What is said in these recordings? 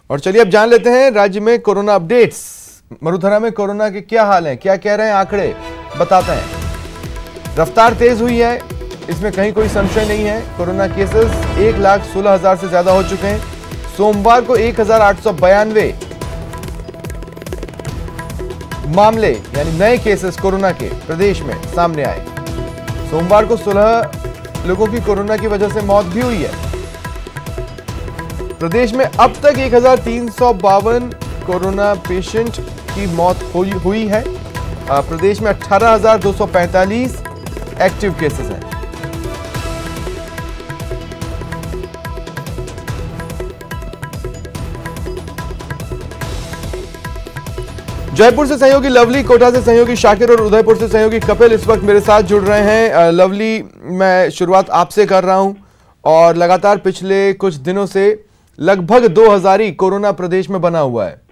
और चलिए अब जान लेते हैं राज्य में कोरोना अपडेट्स। मरुधरा में कोरोना के क्या हाल हैं, क्या कह रहे हैं आंकड़े, बताते हैं। रफ्तार तेज हुई है, इसमें कहीं कोई संशय नहीं है। कोरोना केसेस 1,16,000 से ज्यादा हो चुके हैं। सोमवार को 1,892 मामले यानी नए केसेस कोरोना के प्रदेश में सामने आए। सोमवार को 16 लोगों की कोरोना की वजह से मौत भी हुई है। प्रदेश में अब तक 1,352 कोरोना पेशेंट की मौत हुई है। प्रदेश में 18,245 एक्टिव केसेस हैं। जयपुर से सहयोगी लवली, कोटा से सहयोगी शाकिर और उदयपुर से सहयोगी कपिल इस वक्त मेरे साथ जुड़ रहे हैं। लवली, मैं शुरुआत आपसे कर रहा हूं और लगातार पिछले कुछ दिनों से लगभग 2,000 ही कोरोना प्रदेश में बना हुआ है।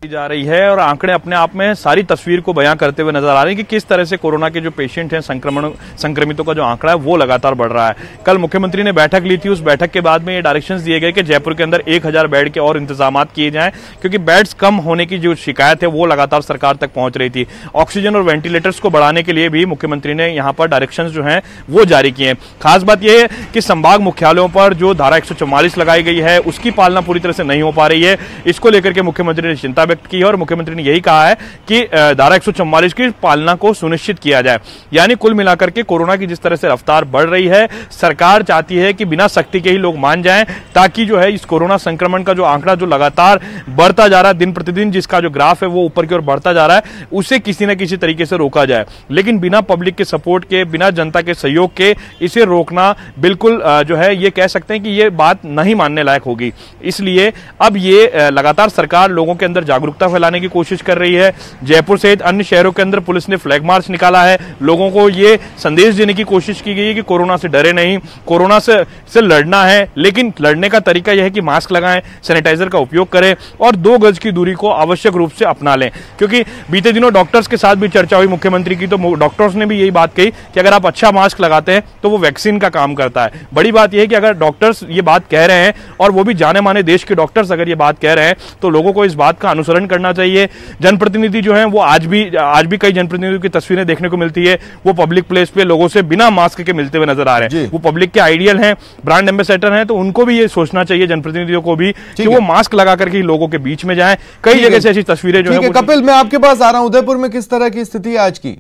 जा रही है और आंकड़े अपने आप में सारी तस्वीर को बयां करते हुए नजर आ रहे हैं कि किस तरह से कोरोना के जो पेशेंट हैं, संक्रमितों का जो आंकड़ा है वो लगातार बढ़ रहा है। कल मुख्यमंत्री ने बैठक ली थी, उस बैठक के बाद में ये डायरेक्शंस दिए गए कि जयपुर के अंदर 1,000 बेड के और इंतजाम किए जाएं, क्योंकि बेड्स कम होने की जो शिकायत है वो लगातार सरकार तक पहुंच रही थी। ऑक्सीजन और वेंटिलेटर्स को बढ़ाने के लिए भी मुख्यमंत्री ने यहाँ पर डायरेक्शंस जो है वो जारी किए। खास बात यह है कि संभाग मुख्यालयों पर जो धारा 144 लगाई गई है उसकी पालना पूरी तरह से नहीं हो पा रही है। इसको लेकर के मुख्यमंत्री ने चिंता व्यक्त की है और मुख्यमंत्री ने यही कहा है कि धारा 144 की पालना को सुनिश्चित किया जाए। यानी कुल मिलाकर के कोरोना की जिस तरह से रफ्तार बढ़ रही है, सरकार चाहती है कि बिना सख्ती के ही लोग मान जाएं, ताकि जो है इस कोरोना संक्रमण का जो आंकड़ा जो लगातार बढ़ता जा रहा है दिन प्रतिदिन, जिसका जो ग्राफ है वो ऊपर की ओर बढ़ता जा रहा है, उसे किसी न किसी तरीके से रोका जाए। लेकिन बिना पब्लिक के सपोर्ट के, बिना जनता के सहयोग के इसे रोकना बिल्कुल जो है ये कह सकते हैं कि ये बात नहीं मानने लायक होगी। इसलिए अब ये लगातार सरकार लोगों के अंदर जागरूकता फैलाने की कोशिश कर रही है। जयपुर सहित अन्य शहरों के अंदर पुलिस ने फ्लैग मार्च निकाला है। लोगों को ये संदेश देने की कोशिश की गई है कि कोरोना से डरे नहीं, कोरोना से लड़ना है, लेकिन लड़ने का तरीका यह है कि मास्क लगाएं, सैनिटाइजर का उपयोग करें और 2 गज की दूरी को आवश्यक रूप से अपना लें। क्योंकि बीते दिनों डॉक्टर्स के साथ भी चर्चा हुई मुख्यमंत्री की, तो डॉक्टर्स ने भी यही बात कही कि अगर आप अच्छा मास्क लगाते हैं तो वो वैक्सीन का काम करता है। बड़ी बात यह है कि अगर डॉक्टर्स ये बात कह रहे हैं और वो भी जाने माने देश के डॉक्टर्स अगर ये बात कह रहे हैं तो लोगों को इस बात का अनुसरण करना चाहिए। जनप्रतिनिधि जो हैं वो आज भी कई जनप्रतिनिधियों की तस्वीरें देखने को मिलती है, वो पब्लिक प्लेस पे लोगों से बिना मास्क के मिलते हुए नजर आ रहे हैं। वो पब्लिक के आइडियल हैं, ब्रांड एम्बेसडर हैं, तो उनको भी ये सोचना चाहिए, जनप्रतिनिधियों को भी, कि वो मास्क लगा करके लोगों के बीच में जाएं। कई जगह से ऐसी तस्वीरें जो है। कपिल, मैं आपके पास आ रहा हूं, उदयपुर में किस तरह की स्थिति है आज की?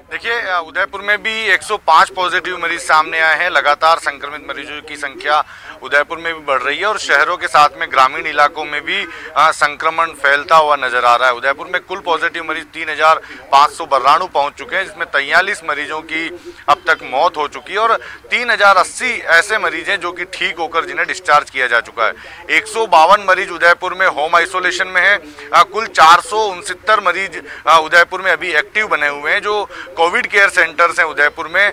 देखिए, उदयपुर में भी 105 पॉजिटिव मरीज सामने आए हैं। लगातार संक्रमित मरीजों की संख्या उदयपुर में भी बढ़ रही है और शहरों के साथ में ग्रामीण इलाकों में भी संक्रमण फैलता हुआ नजर आ रहा है। उदयपुर में कुल पॉजिटिव मरीज 3,592 पहुंच चुके हैं, जिसमें 43 मरीजों की अब तक मौत हो चुकी है और 3,080 ऐसे मरीज हैं जो कि ठीक होकर जिन्हें डिस्चार्ज किया जा चुका है। 152 मरीज उदयपुर में होम आइसोलेशन में है। कुल 469 मरीज उदयपुर में अभी एक्टिव बने हुए हैं। जो कोविड केयर सेंटर्स हैं उदयपुर में,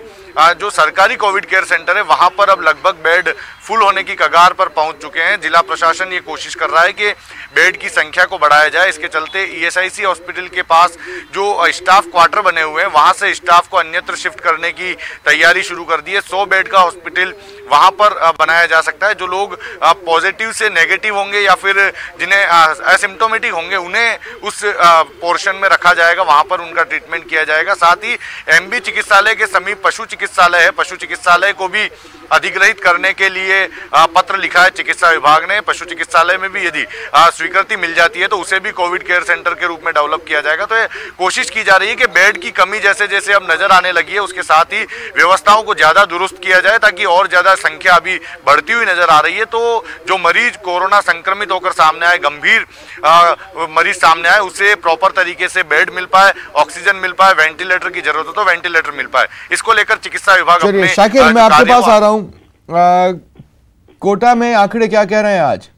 जो सरकारी कोविड केयर सेंटर है, वहां पर अब लगभग बेड फुल होने की कगार पर पहुंच चुके हैं। जिला प्रशासन ये कोशिश कर रहा है कि बेड की संख्या को बढ़ाया जाए। इसके चलते ईएसआईसी हॉस्पिटल के पास जो स्टाफ क्वार्टर बने हुए हैं, वहां से स्टाफ को अन्यत्र शिफ्ट करने की तैयारी शुरू कर दी है। 100 बेड का हॉस्पिटल वहां पर बनाया जा सकता है। जो लोग पॉजिटिव से नेगेटिव होंगे या फिर जिन्हें एसिम्टोमेटिक होंगे, उन्हें उस पोर्शन में रखा जाएगा, वहां पर उनका ट्रीटमेंट किया जाएगा। साथ ही एमबी चिकित्सालय के समीप पशु चिकित्सालय है, पशु चिकित्सालय को भी अधिग्रहित करने के लिए पत्र लिखा है चिकित्सा विभाग ने। पशु चिकित्सालय में भी यदि स्वीकृति मिल जाती है तो उसे भी कोविड केयर सेंटर के रूप में डेवलप किया जाएगा। तो ये कोशिश की जा रही है कि बेड की कमी जैसे जैसे अब नजर आने लगी है, उसके साथ ही व्यवस्थाओं को ज्यादा दुरुस्त किया जाए, ताकि और ज्यादा संख्या अभी बढ़ती हुई नजर आ रही है। तो जो मरीज कोरोना संक्रमित होकर सामने आए, गंभीर मरीज सामने आए, उसे प्रॉपर तरीके से बेड मिल पाए, ऑक्सीजन मिल पाए, वेंटिलेटर की जरूरत हो तो वेंटिलेटर मिल पाए। इसको लेकर चिकित्सा विभाग अपने शाकिर, मैं आपके पास आ रहा हूं। कोटा में आंकड़े क्या कह रहे हैं आज?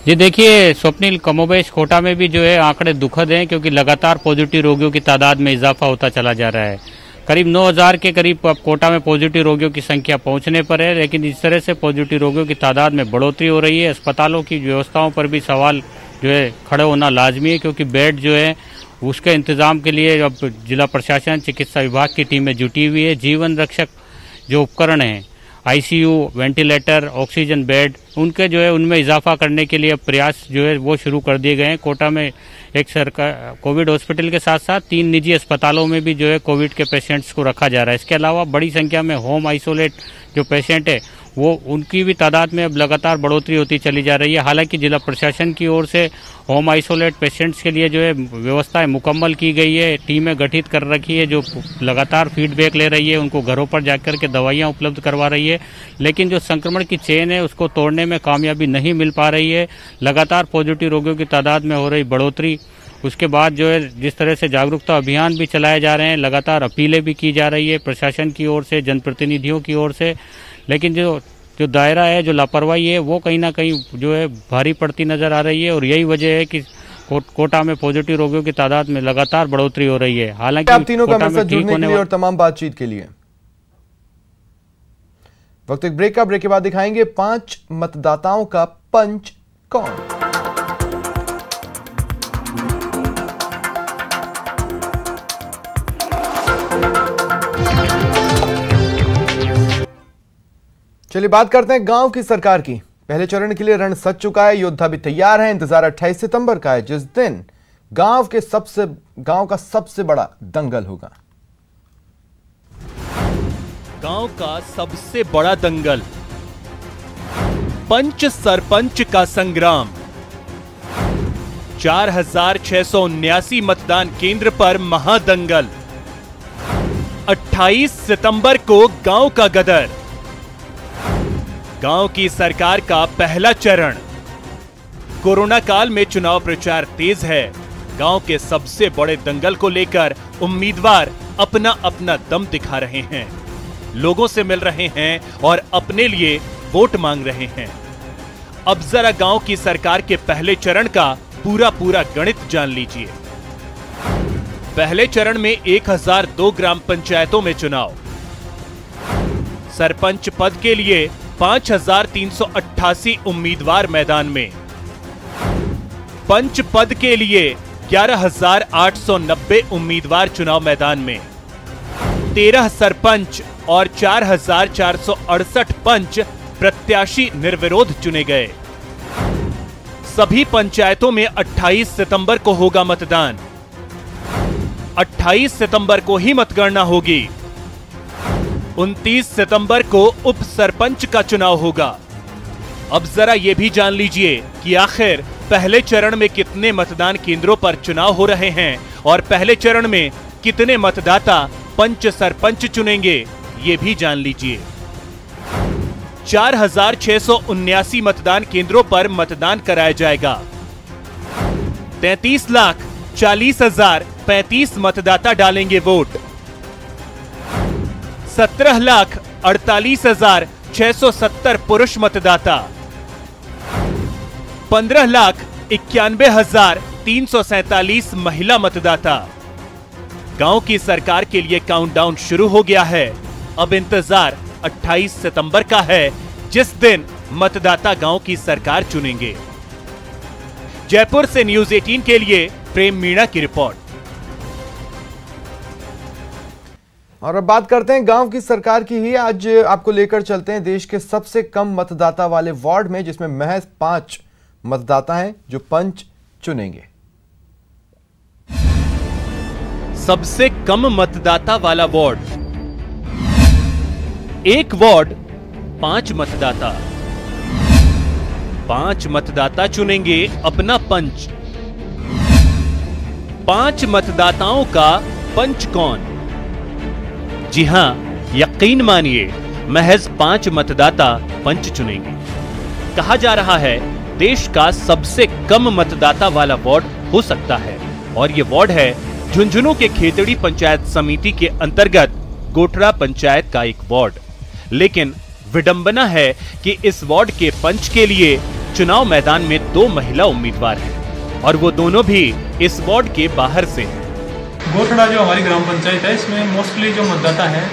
जी देखिए स्वप्निल, कमोबेश कोटा में भी जो है आंकड़े दुखद हैं, क्योंकि लगातार पॉजिटिव रोगियों की तादाद में इजाफा होता चला जा रहा है। करीब 9000 के करीब अब कोटा में पॉजिटिव रोगियों की संख्या पहुंचने पर है। लेकिन इस तरह से पॉजिटिव रोगियों की तादाद में बढ़ोतरी हो रही है। अस्पतालों की व्यवस्थाओं पर भी सवाल जो है खड़े होना लाजमी है, क्योंकि बेड जो है उसके इंतजाम के लिए अब जिला प्रशासन, चिकित्सा विभाग की टीमें जुटी हुई है। जीवन रक्षक जो उपकरण हैं, आईसीयू, वेंटिलेटर, ऑक्सीजन बेड, उनके जो है उनमें इजाफा करने के लिए अब प्रयास जो है वो शुरू कर दिए गए हैं। कोटा में एक सरकार कोविड हॉस्पिटल के साथ साथ 3 निजी अस्पतालों में भी जो है कोविड के पेशेंट्स को रखा जा रहा है। इसके अलावा बड़ी संख्या में होम आइसोलेट जो पेशेंट है वो उनकी भी तादाद में अब लगातार बढ़ोतरी होती चली जा रही है। हालांकि जिला प्रशासन की ओर से होम आइसोलेट पेशेंट्स के लिए जो है व्यवस्थाएं मुकम्मल की गई है। टीमें गठित कर रखी है जो लगातार फीडबैक ले रही है, उनको घरों पर जाकर के दवाइयां उपलब्ध करवा रही है। लेकिन जो संक्रमण की चेन है उसको तोड़ने में कामयाबी नहीं मिल पा रही है। लगातार पॉजिटिव रोगियों की तादाद में हो रही बढ़ोतरी, उसके बाद जो है जिस तरह से जागरूकता अभियान भी चलाए जा रहे हैं, लगातार अपीलें भी की जा रही है प्रशासन की ओर से, जनप्रतिनिधियों की ओर से। लेकिन जो दायरा है, जो लापरवाही है, वो कहीं ना कहीं जो है भारी पड़ती नजर आ रही है। और यही वजह है कि कोटा में पॉजिटिव रोगियों की तादाद में लगातार बढ़ोतरी हो रही है। हालांकि आप तीनों का मेरे साथ जुड़ने के लिए और तमाम बातचीत के लिए वक्त एक ब्रेक का। ब्रेक के बाद दिखाएंगे 5 मतदाताओं का पंच कौन। चलिए बात करते हैं गांव की सरकार की। पहले चरण के लिए रण सज चुका है, योद्धा भी तैयार है। इंतजार 28 सितंबर का है, जिस दिन गांव का सबसे बड़ा दंगल होगा। गांव का सबसे बड़ा दंगल, पंच सरपंच का संग्राम। 4679 मतदान केंद्र पर महादंगल। 28 सितंबर को गांव का गदर। गांव की सरकार का पहला चरण। कोरोना काल में चुनाव प्रचार तेज है। गांव के सबसे बड़े दंगल को लेकर उम्मीदवार अपना अपना दम दिखा रहे हैं, लोगों से मिल रहे हैं और अपने लिए वोट मांग रहे हैं। अब जरा गांव की सरकार के पहले चरण का पूरा गणित जान लीजिए। पहले चरण में 1002 ग्राम पंचायतों में चुनाव। सरपंच पद के लिए 5388 उम्मीदवार मैदान में। पंच पद के लिए 11890 उम्मीदवार चुनाव मैदान में। 13 सरपंच और 4468 पंच प्रत्याशी निर्विरोध चुने गए। सभी पंचायतों में 28 सितंबर को होगा मतदान। 28 सितंबर को ही मतगणना होगी। 29 सितंबर को उप सरपंच का चुनाव होगा। अब जरा यह भी जान लीजिए कि आखिर पहले चरण में कितने मतदान केंद्रों पर चुनाव हो रहे हैं और पहले चरण में कितने मतदाता पंच सरपंच चुनेंगे, ये भी जान लीजिए। 4679 मतदान केंद्रों पर मतदान कराया जाएगा। 33,40,035 मतदाता डालेंगे वोट। 17,48,670 पुरुष मतदाता। 15,91,347 महिला मतदाता। गांव की सरकार के लिए काउंटडाउन शुरू हो गया है। अब इंतजार 28 सितंबर का है, जिस दिन मतदाता गांव की सरकार चुनेंगे। जयपुर से न्यूज 18 के लिए प्रेम मीणा की रिपोर्ट। और अब बात करते हैं गांव की सरकार की ही। आज आपको लेकर चलते हैं देश के सबसे कम मतदाता वाले वार्ड में, जिसमें महज 5 मतदाता हैं जो पंच चुनेंगे। सबसे कम मतदाता वाला वार्ड। एक वार्ड 5 मतदाता। 5 मतदाता चुनेंगे अपना पंच। 5 मतदाताओं का पंच कौन? जी हां, यकीन मानिए, महज 5 मतदाता पंच चुनेंगे। कहा जा रहा है देश का सबसे कम मतदाता वाला वार्ड हो सकता है, और यह वार्ड है झुंझुनू के खेतड़ी पंचायत समिति के अंतर्गत गोठरा पंचायत का एक वार्ड। लेकिन विडंबना है कि इस वार्ड के पंच के लिए चुनाव मैदान में 2 महिला उम्मीदवार हैं, और वो दोनों भी इस वार्ड के बाहर से हैं। गोठड़ा जो हमारी ग्राम पंचायत है, इसमें मोस्टली जो मतदाता हैं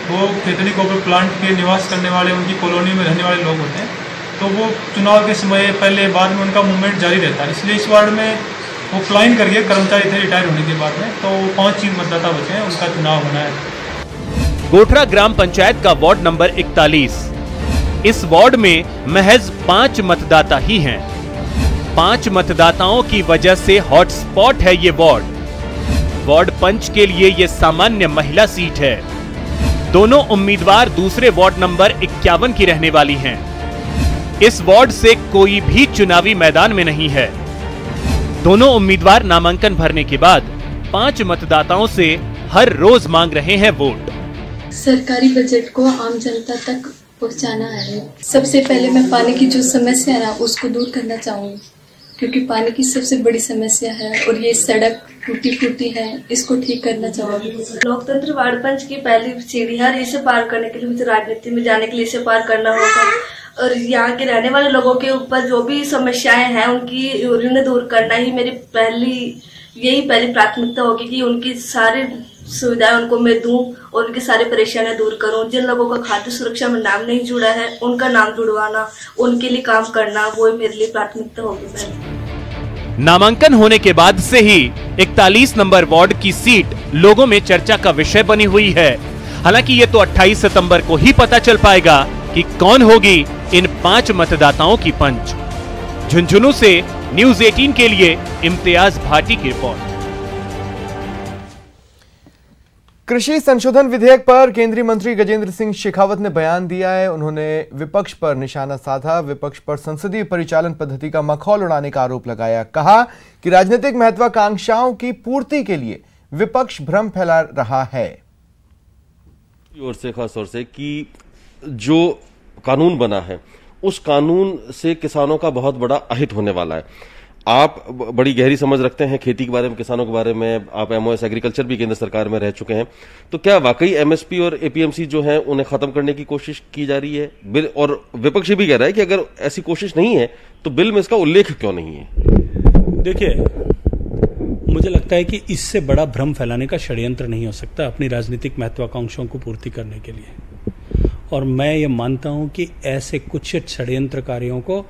वो खेतड़ी कोपर प्लांट के निवास करने वाले, उनकी कॉलोनी में रहने वाले लोग होते हैं। तो वो चुनाव के समय पहले बाद में उनका मूवमेंट जारी रहता है। इसलिए इस वार्ड में वो क्लाइन करके कर्मचारी थे रिटायर होने के बाद में, तो 5 ही मतदाता बचे हैं, उनका चुनाव होना है। गोठड़ा ग्राम पंचायत का वार्ड नंबर 41। इस वार्ड में महज 5 मतदाता ही हैं। 5 मतदाताओं की वजह से हॉटस्पॉट है ये वार्ड। वार्ड पंच के लिए ये सामान्य महिला सीट है। दोनों उम्मीदवार दूसरे वार्ड नंबर 51 की रहने वाली हैं। इस वार्ड से कोई भी चुनावी मैदान में नहीं है। दोनों उम्मीदवार नामांकन भरने के बाद 5 मतदाताओं से हर रोज मांग रहे हैं वोट। सरकारी बजट को आम जनता तक पहुंचाना है। सबसे पहले मैं पानी की जो समस्या है ना, उसको दूर करना चाहूंगी, क्योंकि पानी की सबसे बड़ी समस्या है और ये सड़क टूटी फूटी है, इसको ठीक करना चाहूंगी। लोकतंत्र वार्ड पंच की पहली सीढ़ी है, इसे पार करने के लिए मुझे राजनीति में जाने के लिए इसे पार करना होगा और यहाँ के रहने वाले लोगों के ऊपर जो भी समस्याएं हैं उन्हें दूर करना ही मेरी पहली प्राथमिकता होगी कि उनकी सारी सुविधाएं उनको मैं दूं और उनकी सारी परेशानियां दूर करूं। जिन लोगों का खाद्य सुरक्षा में नाम नहीं जुड़ा है, उनका नाम जुड़वाना, उनके लिए काम करना, वो मेरे लिए प्राथमिकता होगी। नामांकन होने के बाद से ही 41 नंबर वार्ड की सीट लोगों में चर्चा का विषय बनी हुई है। हालांकि ये तो 28 सितंबर को ही पता चल पाएगा कि कौन होगी इन 5 मतदाताओं की पंच। झुंझुनू से न्यूज़ 18 के लिए इम्तियाज भाटी की रिपोर्ट। कृषि संशोधन विधेयक पर केंद्रीय मंत्री गजेंद्र सिंह शेखावत ने बयान दिया है। उन्होंने विपक्ष पर निशाना साधा, विपक्ष पर संसदीय परिचालन पद्धति का मखौल उड़ाने का आरोप लगाया। कहा कि राजनीतिक महत्वाकांक्षाओं की पूर्ति के लिए विपक्ष भ्रम फैला रहा है। और से खास तौर से कि जो कानून बना है उस कानून से किसानों का बहुत बड़ा अहित होने वाला है। आप बड़ी गहरी समझ रखते हैं खेती के बारे में, किसानों के बारे में। आप एमओएस एग्रीकल्चर भी केंद्र सरकार में रह चुके हैं, तो क्या वाकई एमएसपी और एपीएमसी जो है उन्हें खत्म करने की कोशिश की जा रही है? बिल और विपक्ष भी कह रहा है कि अगर ऐसी कोशिश नहीं है तो बिल में इसका उल्लेख क्यों नहीं है? देखिए, मुझे लगता है कि इससे बड़ा भ्रम फैलाने का षड्यंत्र नहीं हो सकता अपनी राजनीतिक महत्वाकांक्षाओं को पूर्ति करने के लिए। और मैं ये मानता हूं कि ऐसे कुछ षड्यंत्रकारियों को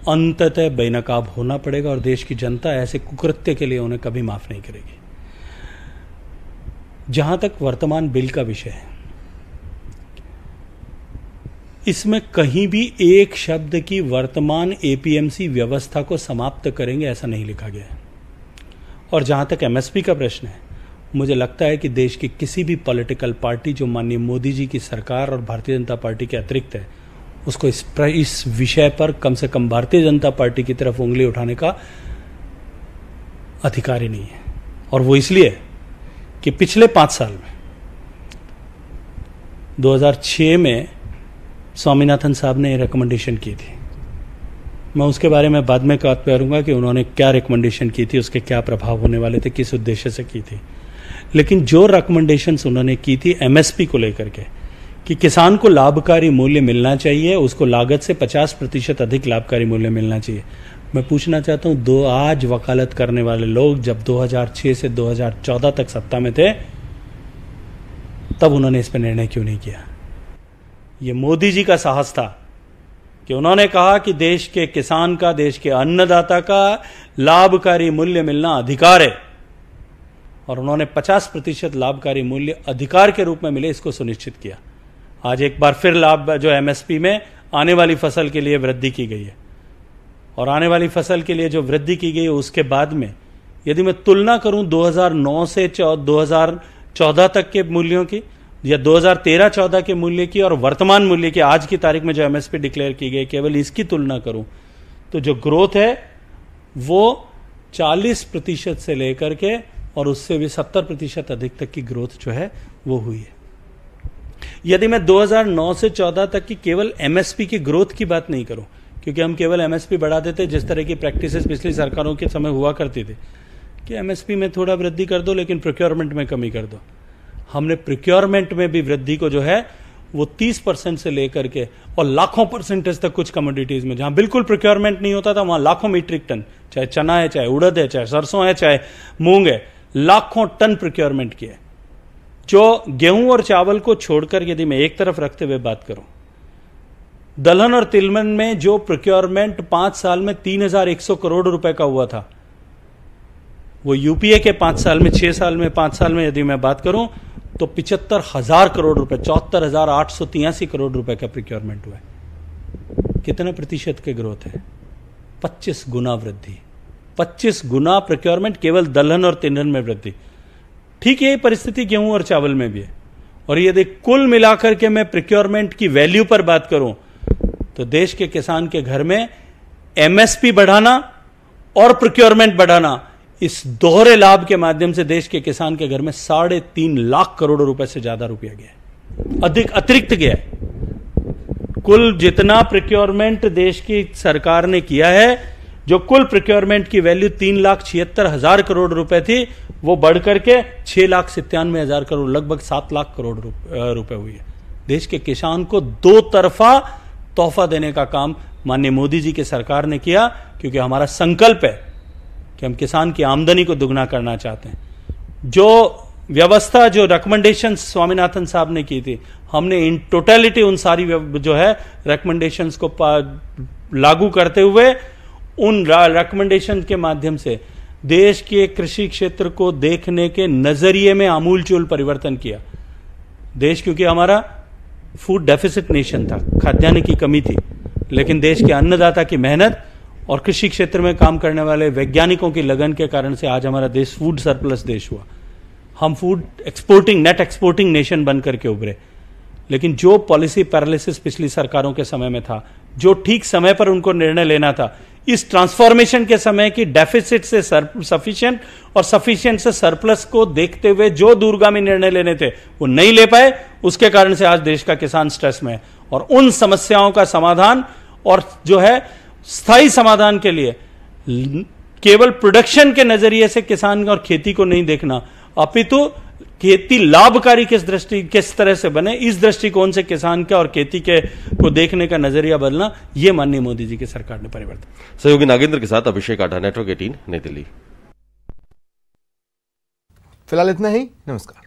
अंततः बेनकाब होना पड़ेगा और देश की जनता ऐसे कुकृत्य के लिए उन्हें कभी माफ नहीं करेगी। जहां तक वर्तमान बिल का विषय है, इसमें कहीं भी एक शब्द की वर्तमान एपीएमसी व्यवस्था को समाप्त करेंगे ऐसा नहीं लिखा गया है। और जहां तक एमएसपी का प्रश्न है, मुझे लगता है कि देश की किसी भी पॉलिटिकल पार्टी जो माननीय मोदी जी की सरकार और भारतीय जनता पार्टी के अतिरिक्त है, उसको इस विषय पर कम से कम भारतीय जनता पार्टी की तरफ उंगली उठाने का अधिकार ही नहीं है। और वो इसलिए कि पिछले 5 साल में 2006 में स्वामीनाथन साहब ने रिकमेंडेशन की थी। मैं उसके बारे में बाद में बात करूंगा कि उन्होंने क्या रिकमेंडेशन की थी, उसके क्या प्रभाव होने वाले थे, किस उद्देश्य से की थी। लेकिन जो रिकमेंडेशंस उन्होंने की थी एमएसपी को लेकर के कि किसान को लाभकारी मूल्य मिलना चाहिए, उसको लागत से 50% अधिक लाभकारी मूल्य मिलना चाहिए। मैं पूछना चाहता हूं, आज वकालत करने वाले लोग जब 2006 से 2014 तक सत्ता में थे, तब उन्होंने इस पर निर्णय क्यों नहीं किया? ये मोदी जी का साहस था कि उन्होंने कहा कि देश के किसान का, देश के अन्नदाता का लाभकारी मूल्य मिलना अधिकार है, और उन्होंने 50% लाभकारी मूल्य अधिकार के रूप में मिले, इसको सुनिश्चित किया। आज एक बार फिर लाभ जो एमएसपी में आने वाली फसल के लिए वृद्धि की गई है, और आने वाली फसल के लिए जो वृद्धि की गई है उसके बाद में यदि मैं तुलना करूं 2009 से 2014 तक के मूल्यों की या 2013-14 के मूल्य की और वर्तमान मूल्य की आज की तारीख में जो एमएसपी डिक्लेयर की गई, केवल इसकी तुलना करूं तो जो ग्रोथ है वो 40% से लेकर के और उससे भी 70% अधिक तक की ग्रोथ जो है वो हुई है। यदि मैं 2009 से 14 तक की केवल एमएसपी की ग्रोथ की बात नहीं करूं, क्योंकि हम केवल एमएसपी बढ़ा देते, जिस तरह की प्रैक्टिसेस पिछली सरकारों के समय हुआ करती थी कि एमएसपी में थोड़ा वृद्धि कर दो लेकिन प्रोक्योरमेंट में कमी कर दो। हमने प्रोक्योरमेंट में भी वृद्धि को जो है वो 30% से लेकर के और लाखों परसेंटेज तक कुछ कमोडिटीज में, जहां बिल्कुल प्रोक्योरमेंट नहीं होता था, वहां लाखों मीट्रिक टन, चाहे चना है, चाहे उड़द है, चाहे सरसों है, चाहे मूंग है, लाखों टन प्रोक्योरमेंट किया है। जो गेहूं और चावल को छोड़कर यदि मैं एक तरफ रखते हुए बात करूं, दलहन और तिलहन में जो प्रोक्योरमेंट 5 साल में 3,100 करोड़ रुपए का हुआ था, वो यूपीए के 5 साल में 6 साल में 5 साल में यदि मैं बात करूं तो 75,000 करोड़ रुपए, 74,883 करोड़ रुपए का प्रोक्योरमेंट हुआ है। कितने प्रतिशत के ग्रोथ है? 25 गुना वृद्धि, 25 गुना प्रोक्योरमेंट केवल दलहन और तिलहन में वृद्धि। ठीक यही परिस्थिति गेहूं और चावल में भी है। और यदि कुल मिलाकर के मैं प्रोक्योरमेंट की वैल्यू पर बात करूं तो देश के किसान के घर में एमएसपी बढ़ाना और प्रोक्योरमेंट बढ़ाना, इस दोहरे लाभ के माध्यम से देश के किसान के घर में 3.5 लाख करोड़ रुपए से ज्यादा रुपया गया है, अधिक अतिरिक्त गया है। कुल जितना प्रोक्योरमेंट देश की सरकार ने किया है, जो कुल प्रोक्योरमेंट की वैल्यू 3,76,000 करोड़ रुपए थी, वो बढ़कर के 6,97,000 करोड़, लगभग 7 लाख करोड़ रुपए हुई है। देश के किसान को दो तरफा तोहफा देने का काम माननीय मोदी जी की सरकार ने किया, क्योंकि हमारा संकल्प है कि हम किसान की आमदनी को दुगना करना चाहते हैं। जो व्यवस्था, जो रिकमेंडेशंस स्वामीनाथन साहब ने की थी, हमने इन टोटलिटी उन सारी जो है रिकमेंडेशंस को लागू करते हुए उन रिकमेंडेशन के माध्यम से देश के कृषि क्षेत्र को देखने के नजरिए में आमूलचूल परिवर्तन किया। देश, क्योंकि हमारा फूड डेफिसिट नेशन था, खाद्यान्न की कमी थी, लेकिन देश के अन्नदाता की मेहनत और कृषि क्षेत्र में काम करने वाले वैज्ञानिकों की लगन के कारण से आज हमारा देश फूड सरप्लस देश हुआ। हम food exporting, net exporting nation बन करके उभरे। लेकिन जो पॉलिसी पैरालिसिस पिछली सरकारों के समय में था, जो ठीक समय पर उनको निर्णय लेना था, इस ट्रांसफॉर्मेशन के समय की डेफिसिट से सफिशिएंट और सफिशिएंट से सरप्लस को देखते हुए जो दूरगामी निर्णय लेने थे वो नहीं ले पाए। उसके कारण से आज देश का किसान स्ट्रेस में है। और उन समस्याओं का समाधान और जो है स्थायी समाधान के लिए केवल प्रोडक्शन के नजरिए से किसान और खेती को नहीं देखना, अपितु खेती लाभकारी किस तरह से बने, इस दृष्टिकोण से किसान के और खेती के को देखने का नजरिया बदलना, यह माननीय मोदी जी की सरकार ने परिवर्तन। सहयोगी नागेंद्र के साथ अभिषेक आढ़ा, नेटवर्क 18, नई दिल्ली। फिलहाल इतना ही, नमस्कार।